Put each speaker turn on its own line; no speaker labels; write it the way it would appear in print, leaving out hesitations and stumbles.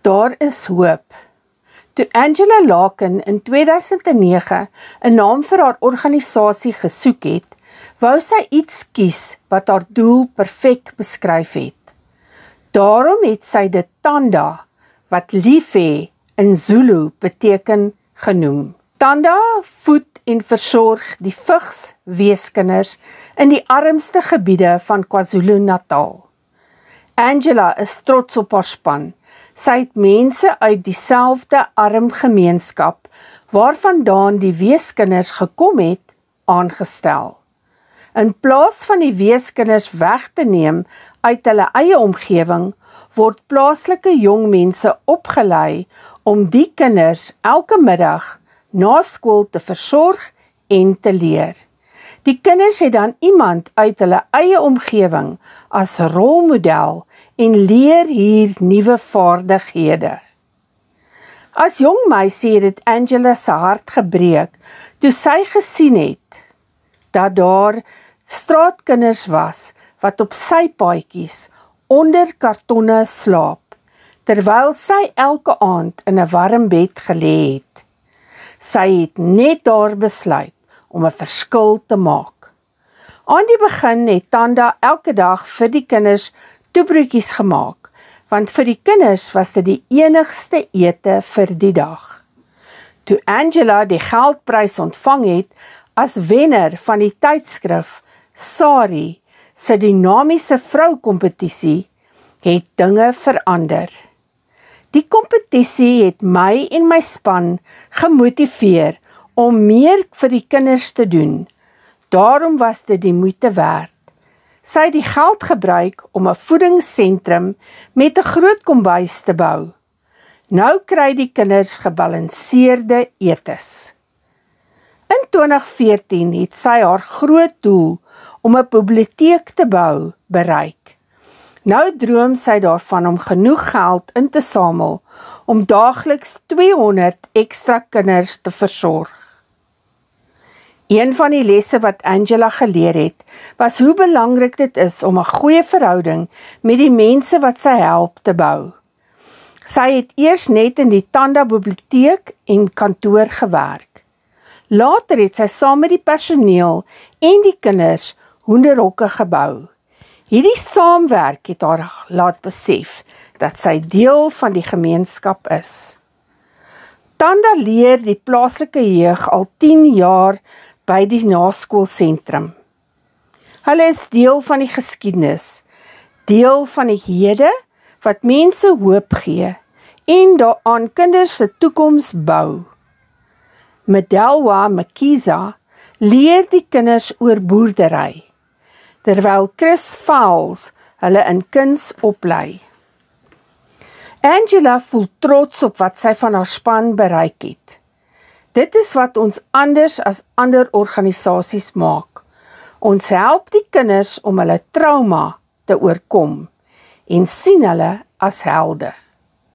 Daar is hoop. Toe Angela Larkin in 2009 'n naam vir haar organisasie gesoek het, wou sy iets kies wat haar doel perfek beskryf het. Daarom het sy dit Tanda, wat lief hê in Zulu beteken, genoem. Tanda voed en versorg die vigs weeskinders in die armste gebiede van KwaZulu-Natal. Angela is trots op haar span. Sy het mense uit dieselfde arm gemeenskap waarvandaan die weeskinders gekom het, aangestel. In plaas van die weeskinders weg te neem uit hulle eie omgewing, word plaaslike jong mense opgelei om die kinders elke middag na skool te versorg en te leer. Die kinders het dan iemand uit hulle eie omgewing as rolmodel en leer hier nuwe vaardighede. As jong meisie het dit Angela se hart gebreek toe sy gesien het dat daar straatkinders was wat op sypaadjies onder kartonne slaap, terwyl sy elke aand in 'n warm bed gelê het. Sy het net daar besluit om 'n verskil te maak. Aan die begin het Tanda elke dag vir die kinders toebroodjies gemaak, want vir die kinders was dit die enigste ete vir die dag. Toe Angela die geldprys ontvang het as wenner van die tydskrif Sari se dinamiese vroukompetisie, het dinge verander. Die kompetisie het my en my span gemotiveer om meer vir die kinders te doen. Daarom was dit die moeite werd. Sy het die geld gebruik om 'n voedingssentrum met 'n groot kombuis te bou. Nou kry die kinders gebalanseerde etes. In 2014 het sy haar groot doel om 'n biblioteek te bou bereik. Nou droom sy daarvan om genoeg geld in te samel om daagliks 200 ekstra kinders te versorg. Een van die lesse wat Angela geleer het, was hoe belangrik dit is om 'n goeie verhouding met die mense wat sy help te bou. Sy het eers net in die Tanda biblioteek en kantoor gewerk. Later het sy saam met die personeel en die kinders hoenderhokke gebou. Hierdie saamwerk het haar laat besef dat sy deel van die gemeenskap is. Tanda leer die plaaslike jeug al 10 jaar by die naskoolsentrum. Hulle is deel van die geskiedenis, deel van die hede wat mense hoop gee en daaraan kinders se toekoms bou. Medelwa Mkiza leer die kinders oor boerdery, terwyl Chris Fowles hulle in kuns oplei. Angela voel trots op wat sy van haar span bereik het. Dit is wat ons anders as ander organisasies maak. Ons help die kinders om hulle trauma te oorkom en sien hulle as helde.